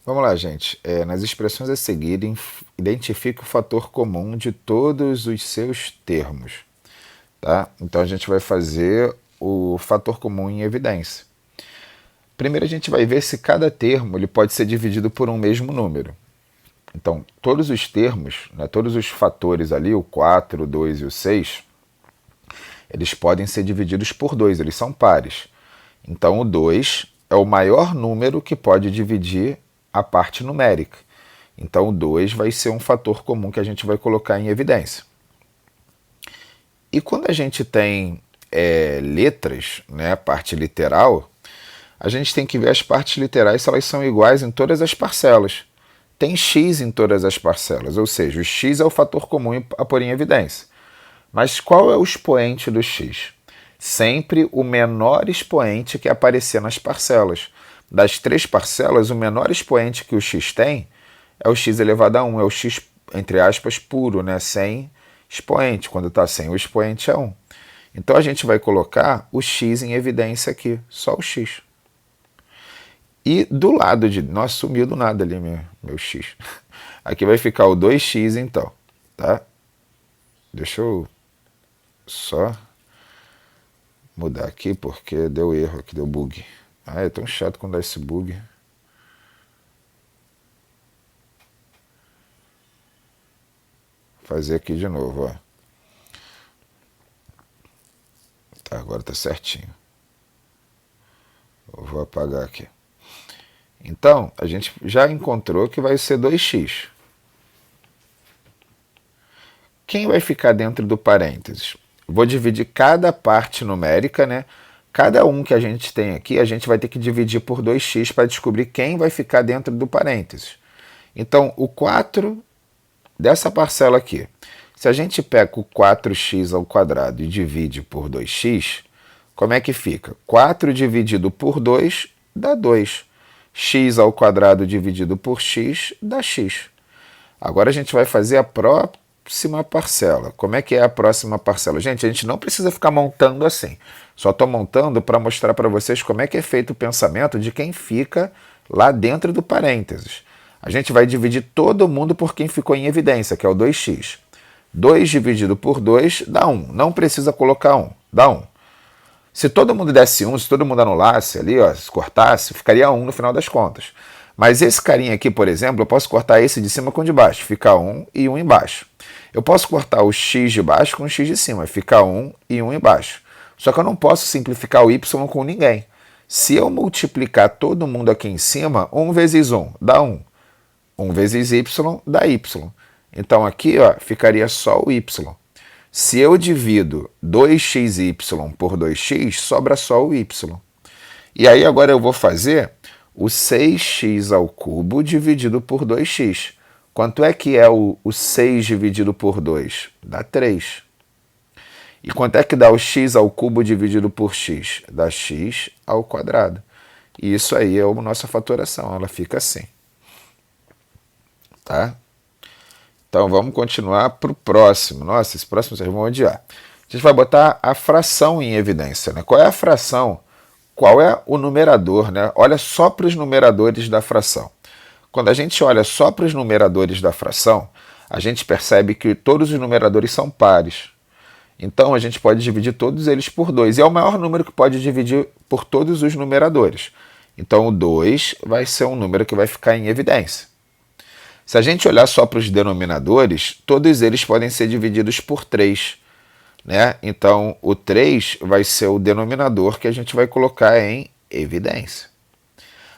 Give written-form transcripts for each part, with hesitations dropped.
Vamos lá, gente. Nas expressões a seguir, identifique o fator comum de todos os seus termos. Tá? Então a gente vai fazer o fator comum em evidência. Primeiro a gente vai ver se cada termo ele pode ser dividido por um mesmo número. Então, todos os termos, né, todos os fatores ali, o 4, o 2 e o 6, eles podem ser divididos por 2, eles são pares. Então, o 2 é o maior número que pode dividir a parte numérica. Então, o 2 vai ser um fator comum que a gente vai colocar em evidência. E quando a gente tem letras, né, parte literal, a gente tem que ver as partes literais se elas são iguais em todas as parcelas. Tem x em todas as parcelas, ou seja, o x é o fator comum a pôr em evidência. Mas qual é o expoente do x? Sempre o menor expoente que aparecer nas parcelas. Das três parcelas, o menor expoente que o x tem é o x elevado a 1, é o x, entre aspas, puro, né? Sem expoente. Quando está sem o expoente é 1. Então a gente vai colocar o x em evidência aqui, só o x. E do lado de... Nossa, sumiu do nada ali meu x. Aqui vai ficar o 2x então, tá? Deixa eu só mudar aqui porque deu erro aqui, deu bug. Ah, é tão chato quando dá esse bug. Fazer aqui de novo, ó. Tá, agora tá certinho. Eu vou apagar aqui. Então, a gente já encontrou que vai ser 2x. Quem vai ficar dentro do parênteses? Vou dividir cada parte numérica, né? Cada um que a gente tem aqui, a gente vai ter que dividir por 2x para descobrir quem vai ficar dentro do parênteses. Então, o 4 dessa parcela aqui, se a gente pega o 4x ao quadrado e divide por 2x, como é que fica? 4 dividido por 2 dá 2. X ao quadrado dividido por x dá x. Agora a gente vai fazer a próxima parcela. Como é que é a próxima parcela? Gente, a gente não precisa ficar montando assim. Só estou montando para mostrar para vocês como é que é feito o pensamento de quem fica lá dentro do parênteses. A gente vai dividir todo mundo por quem ficou em evidência, que é o 2x. 2 dividido por 2 dá 1. Não precisa colocar 1, dá 1. Se todo mundo desse 1, se todo mundo anulasse ali, ó, se cortasse, ficaria 1 no final das contas. Mas esse carinha aqui, por exemplo, eu posso cortar esse de cima com o de baixo, fica 1 e 1 embaixo. Eu posso cortar o x de baixo com o x de cima, fica 1 e 1 embaixo. Só que eu não posso simplificar o y com ninguém. Se eu multiplicar todo mundo aqui em cima, 1 vezes 1 dá 1. 1 vezes y dá y. Então aqui ó, ficaria só o y. Se eu divido 2xy por 2x, sobra só o y. E aí agora eu vou fazer o 6x ao cubo dividido por 2x. Quanto é que é o 6 dividido por 2? Dá 3. E quanto é que dá o x ao cubo dividido por x? Dá x ao quadrado. E isso aí é a nossa fatoração, ela fica assim. Tá? Então vamos continuar para o próximo. Nossa, esse próximo vocês vão odiar. A gente vai botar a fração em evidência. Né? Qual é a fração? Qual é o numerador? Né? Olha só para os numeradores da fração. Quando a gente olha só para os numeradores da fração, a gente percebe que todos os numeradores são pares. Então a gente pode dividir todos eles por 2. E é o maior número que pode dividir por todos os numeradores. Então o 2 vai ser um número que vai ficar em evidência. Se a gente olhar só para os denominadores, todos eles podem ser divididos por 3. Né? Então, o 3 vai ser o denominador que a gente vai colocar em evidência.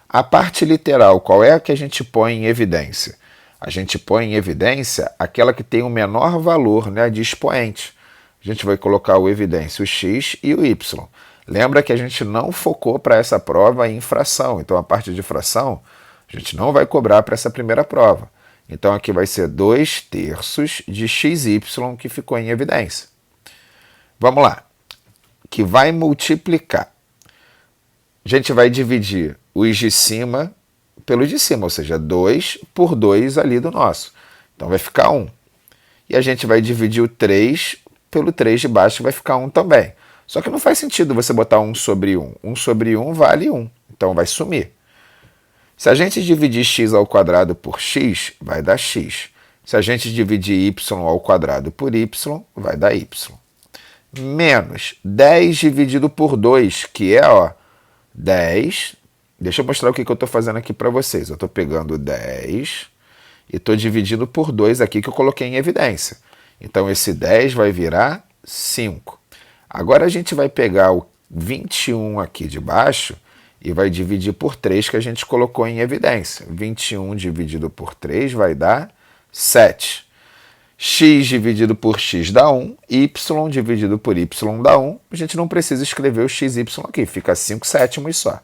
A parte literal, qual é a que a gente põe em evidência? A gente põe em evidência aquela que tem o menor valor, né, de expoente. A gente vai colocar o evidência, o x e o y. Lembra que a gente não focou para essa prova em fração. Então, a parte de fração, a gente não vai cobrar para essa primeira prova. Então, aqui vai ser 2/3 de xy que ficou em evidência. Vamos lá. Que vai multiplicar. A gente vai dividir os de cima pelos de cima, ou seja, 2 por 2 ali do nosso. Então, vai ficar 1. E a gente vai dividir o 3 pelo 3 de baixo, vai ficar 1 também. Só que não faz sentido você botar 1 sobre 1. 1 sobre 1 vale 1. Então, vai sumir. Se a gente dividir x ao quadrado por x, vai dar x. Se a gente dividir y ao quadrado por y, vai dar y. Menos 10 dividido por 2, que é, ó, 10. Deixa eu mostrar o que eu estou fazendo aqui para vocês. Eu estou pegando 10 e estou dividindo por 2 aqui que eu coloquei em evidência. Então, esse 10 vai virar 5. Agora, a gente vai pegar o 21 aqui de baixo e vai dividir por 3 que a gente colocou em evidência. 21 dividido por 3 vai dar 7. X dividido por x dá 1, y dividido por y dá 1. A gente não precisa escrever o xy aqui, fica 5 sétimos só.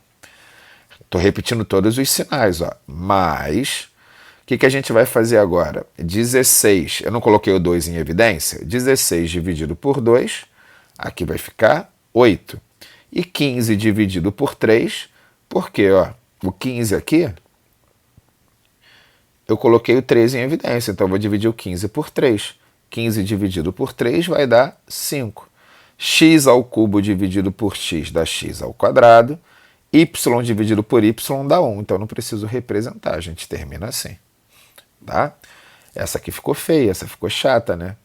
Estou repetindo todos os sinais, ó. Mas, o que a gente vai fazer agora? 16, eu não coloquei o 2 em evidência? 16 dividido por 2, aqui vai ficar 8. E 15 dividido por 3, porque, ó, o 15 aqui, eu coloquei o 3 em evidência, então eu vou dividir o 15 por 3. 15 dividido por 3 vai dar 5. X ao cubo dividido por x dá x ao quadrado. Y dividido por y dá 1. Então não preciso representar, a gente termina assim. Tá? Essa aqui ficou feia, essa ficou chata, né?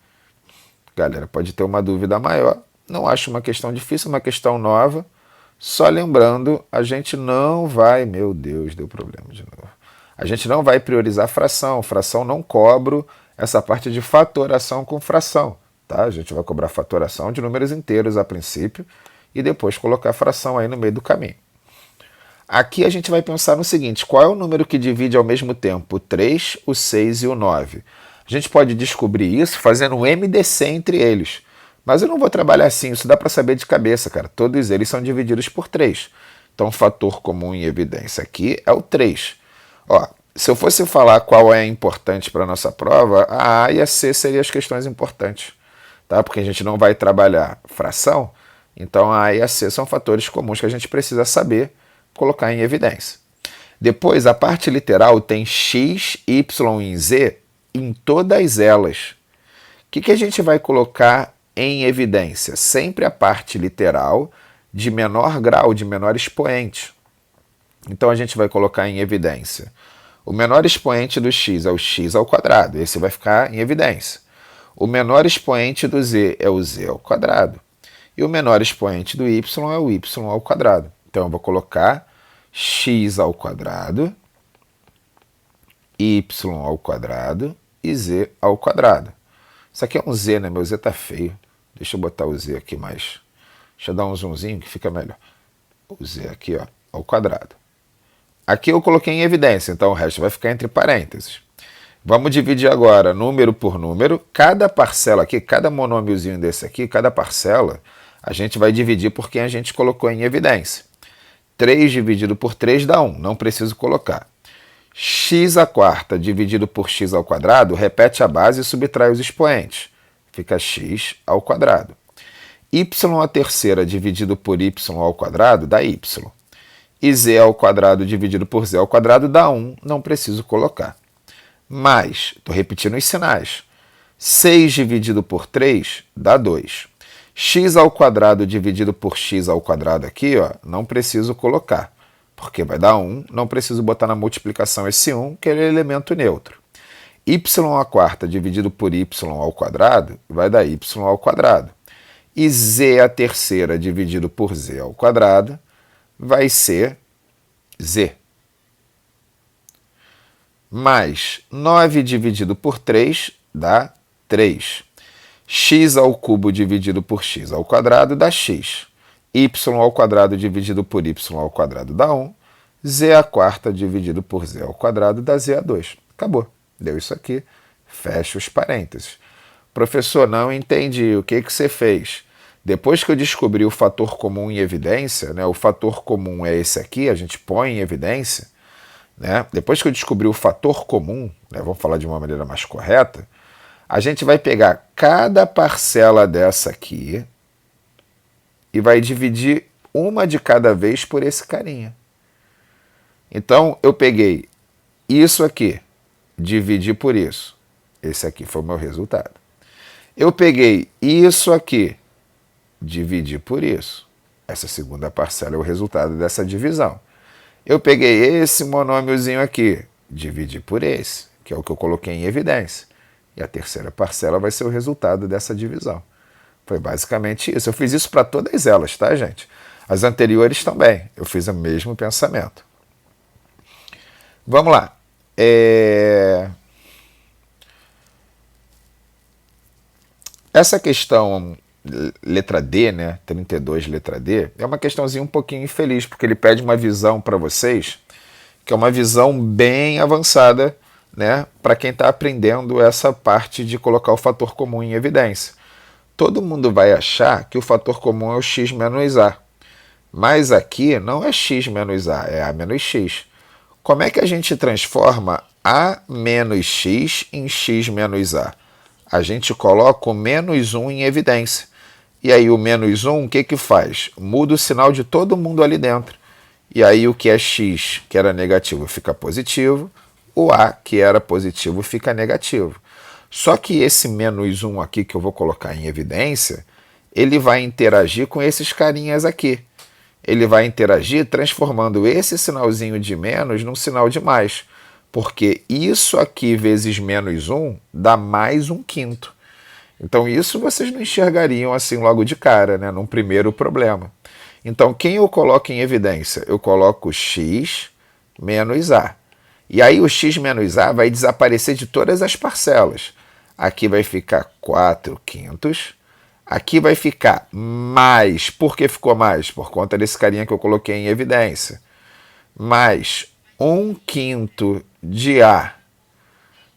Galera, pode ter uma dúvida maior. Não acho uma questão difícil, uma questão nova. Só lembrando, a gente não vai... Meu Deus, deu problema de novo. A gente não vai priorizar fração. Fração não cobro essa parte de fatoração com fração. Tá? A gente vai cobrar fatoração de números inteiros a princípio e depois colocar fração aí no meio do caminho. Aqui a gente vai pensar no seguinte, qual é o número que divide ao mesmo tempo o 3, o 6 e o 9? A gente pode descobrir isso fazendo um MDC entre eles. Mas eu não vou trabalhar assim, isso dá para saber de cabeça, cara. Todos eles são divididos por 3. Então o fator comum em evidência aqui é o 3. Ó, se eu fosse falar qual é importante para a nossa prova, a A e a C seriam as questões importantes. Tá? Porque a gente não vai trabalhar fração, então a A e a C são fatores comuns que a gente precisa saber colocar em evidência. Depois, a parte literal tem x, y e z em todas elas. O que a gente vai colocar em evidência? Sempre a parte literal de menor grau, de menor expoente. Então, a gente vai colocar em evidência. O menor expoente do x é o x ao quadrado. Esse vai ficar em evidência. O menor expoente do z é o z ao quadrado. E o menor expoente do y é o y ao quadrado. Então, eu vou colocar x ao quadrado, y ao quadrado e z ao quadrado. Isso aqui é um z, né? Meu z tá feio. Deixa eu botar o z aqui mais. Deixa eu dar um zoomzinho que fica melhor. O z aqui, ó, ao quadrado. Aqui eu coloquei em evidência, então o resto vai ficar entre parênteses. Vamos dividir agora número por número. Cada parcela aqui, cada monômiozinho desse aqui, cada parcela, a gente vai dividir por quem a gente colocou em evidência. 3 dividido por 3 dá 1, não preciso colocar. X à quarta dividido por x ao quadrado, repete a base e subtrai os expoentes. Fica x ao quadrado. Y à terceira dividido por y ao quadrado dá y. E z ao quadrado dividido por z ao quadrado dá 1, não preciso colocar. Mais, estou repetindo os sinais. 6 dividido por 3 dá 2. X ao quadrado dividido por x ao quadrado aqui, ó, não preciso colocar, porque vai dar 1, não preciso botar na multiplicação esse 1, que é elemento neutro. Y à quarta dividido por y ao quadrado vai dar y ao quadrado. E z à terceira dividido por z ao quadrado vai ser z. Mais 9 dividido por 3 dá 3. X ao cubo dividido por x ao quadrado dá x. Y ao quadrado dividido por y ao quadrado dá 1. Z à quarta dividido por z ao quadrado dá z a 2. Acabou. Deu isso aqui. Fecha os parênteses. Professor, não entendi. O que você fez? Depois que eu descobri o fator comum em evidência, né, o fator comum é esse aqui, a gente põe em evidência. Né? Depois que eu descobri o fator comum, né, vamos falar de uma maneira mais correta, a gente vai pegar cada parcela dessa aqui e vai dividir uma de cada vez por esse carinha. Então, eu peguei isso aqui, dividi por isso. Esse aqui foi o meu resultado. Eu peguei isso aqui, dividi por isso. Essa segunda parcela é o resultado dessa divisão. Eu peguei esse monômiozinho aqui, dividi por esse, que é o que eu coloquei em evidência. E a terceira parcela vai ser o resultado dessa divisão. Foi basicamente isso. Eu fiz isso para todas elas, tá, gente? As anteriores também. Eu fiz o mesmo pensamento. Vamos lá. Essa questão letra D, né, 32 letra D, é uma questãozinha um pouquinho infeliz, porque ele pede uma visão para vocês, que é uma visão bem avançada, né, para quem está aprendendo essa parte de colocar o fator comum em evidência. Todo mundo vai achar que o fator comum é o x menos a, mas aqui não é x menos a, é a menos x. Como é que a gente transforma a menos x em x menos a? A gente coloca o menos 1 em evidência. E aí o menos 1, o que que faz? Muda o sinal de todo mundo ali dentro. E aí o que é x, que era negativo, fica positivo. O a, que era positivo, fica negativo. Só que esse menos 1 aqui, que eu vou colocar em evidência, ele vai interagir com esses carinhas aqui. Ele vai interagir transformando esse sinalzinho de menos num sinal de mais. Porque isso aqui vezes menos 1 dá mais um quinto. Então isso vocês não enxergariam assim logo de cara, né, num primeiro problema. Então quem eu coloco em evidência? Eu coloco x menos a. E aí o x menos a vai desaparecer de todas as parcelas. Aqui vai ficar 4 quintos. Aqui vai ficar mais. Por que ficou mais? Por conta desse carinha que eu coloquei em evidência. Mais 1 quinto de a.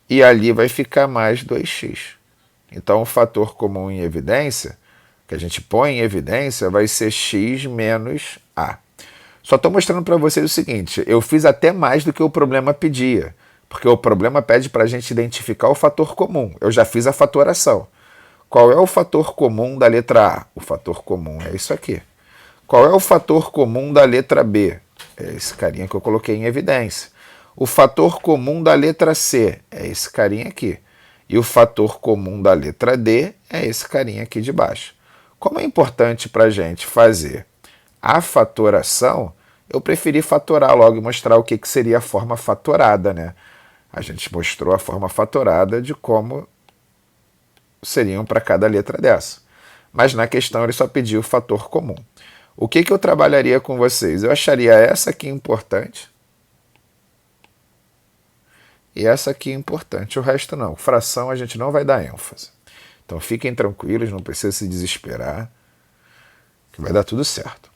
E ali vai ficar mais 2x. Então o fator comum em evidência, que a gente põe em evidência, vai ser x menos a. Só estou mostrando para vocês o seguinte, eu fiz até mais do que o problema pedia, porque o problema pede para a gente identificar o fator comum. Eu já fiz a fatoração. Qual é o fator comum da letra A? O fator comum é isso aqui. Qual é o fator comum da letra B? É esse carinha que eu coloquei em evidência. O fator comum da letra C é esse carinha aqui. E o fator comum da letra D é esse carinha aqui de baixo. Como é importante para a gente fazer a fatoração, eu preferi fatorar logo e mostrar o que seria a forma fatorada, né? A gente mostrou a forma fatorada de como seriam para cada letra dessa. Mas na questão ele só pediu o fator comum. O que eu trabalharia com vocês? Eu acharia essa aqui importante e essa aqui importante. O resto não. Fração a gente não vai dar ênfase. Então fiquem tranquilos, não precisa se desesperar, que vai dar tudo certo.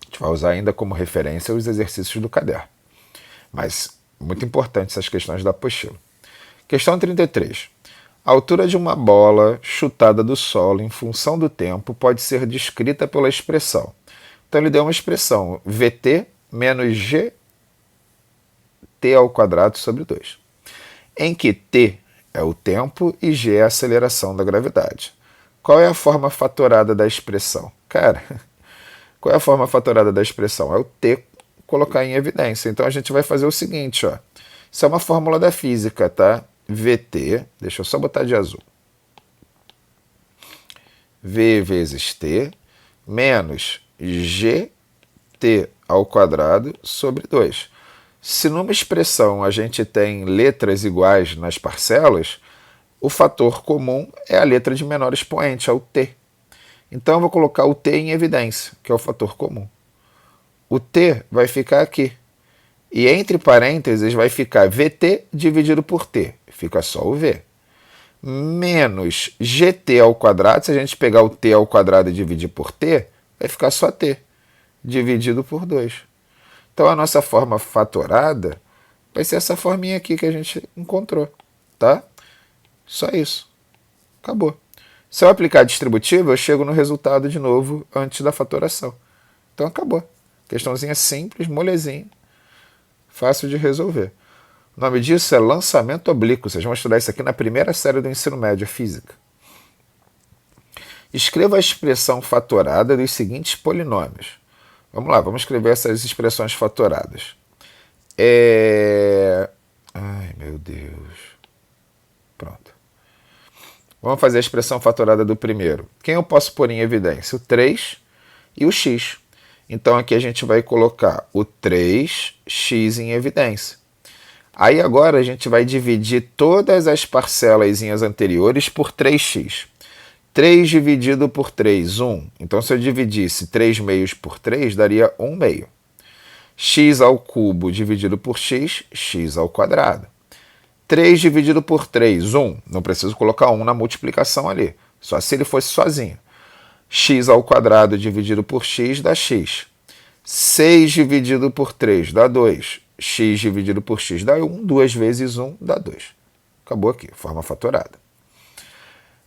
A gente vai usar ainda como referência os exercícios do caderno. Mas muito importante essas questões da apostila. Questão 33. A altura de uma bola chutada do solo em função do tempo pode ser descrita pela expressão. Então ele deu uma expressão Vt menos gt ao quadrado sobre 2, em que t é o tempo e g é a aceleração da gravidade. Qual é a forma fatorada da expressão? Cara, qual é a forma fatorada da expressão? É o t colocar em evidência. Então a gente vai fazer o seguinte, ó. Isso é uma fórmula da física, tá? Vt, deixa eu só botar de azul. V vezes t menos gt ao quadrado sobre 2. Se numa expressão a gente tem letras iguais nas parcelas, o fator comum é a letra de menor expoente, é o t. Então eu vou colocar o t em evidência, que é o fator comum. O t vai ficar aqui. E entre parênteses vai ficar Vt dividido por t. Fica só o V. Menos gt ao quadrado, se a gente pegar o t ao quadrado e dividir por t, vai ficar só t, dividido por 2. Então a nossa forma fatorada vai ser essa forminha aqui que a gente encontrou, tá? Só isso. Acabou. Se eu aplicar distributivo, eu chego no resultado de novo antes da fatoração. Então acabou. Questãozinha simples, molezinha, fácil de resolver. O nome disso é lançamento oblíquo. Vocês vão estudar isso aqui na primeira série do ensino médio, física. Escreva a expressão fatorada dos seguintes polinômios. Vamos lá, vamos escrever essas expressões fatoradas. Ai, meu Deus. Pronto. Vamos fazer a expressão fatorada do primeiro. Quem eu posso pôr em evidência? O 3 e o x. Então aqui a gente vai colocar o 3x em evidência. Aí agora a gente vai dividir todas as parcelazinhas anteriores por 3x. 3 dividido por 3, 1. Então se eu dividisse 3 meios por 3, daria 1 meio. X ao cubo dividido por x, x ao quadrado. 3 dividido por 3, 1. Não preciso colocar 1 na multiplicação ali, só se ele fosse sozinho. X ao quadrado dividido por x dá x. 6 dividido por 3 dá 2. X dividido por x dá 1. 2 vezes 1 dá 2. Acabou aqui, forma fatorada.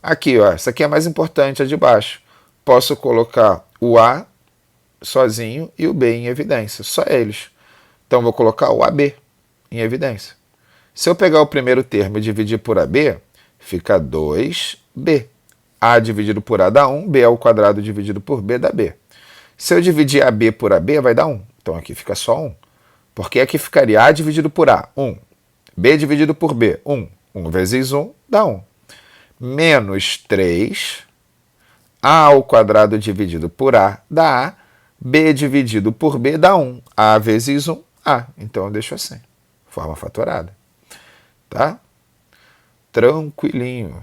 Aqui, ó, essa aqui é a mais importante, a de baixo. Posso colocar o A sozinho e o B em evidência, só eles. Então vou colocar o AB em evidência. Se eu pegar o primeiro termo e dividir por AB, fica 2B. A dividido por A dá 1, B ao quadrado dividido por B dá B. Se eu dividir AB por AB, vai dar 1. Então aqui fica só 1. Porque aqui ficaria A dividido por A, 1. B dividido por B, 1. 1 vezes 1 dá 1. Menos 3. A ao quadrado dividido por A dá A. B dividido por B dá 1. A vezes 1, A. Então eu deixo assim. Forma fatorada. Tá? Tranquilinho.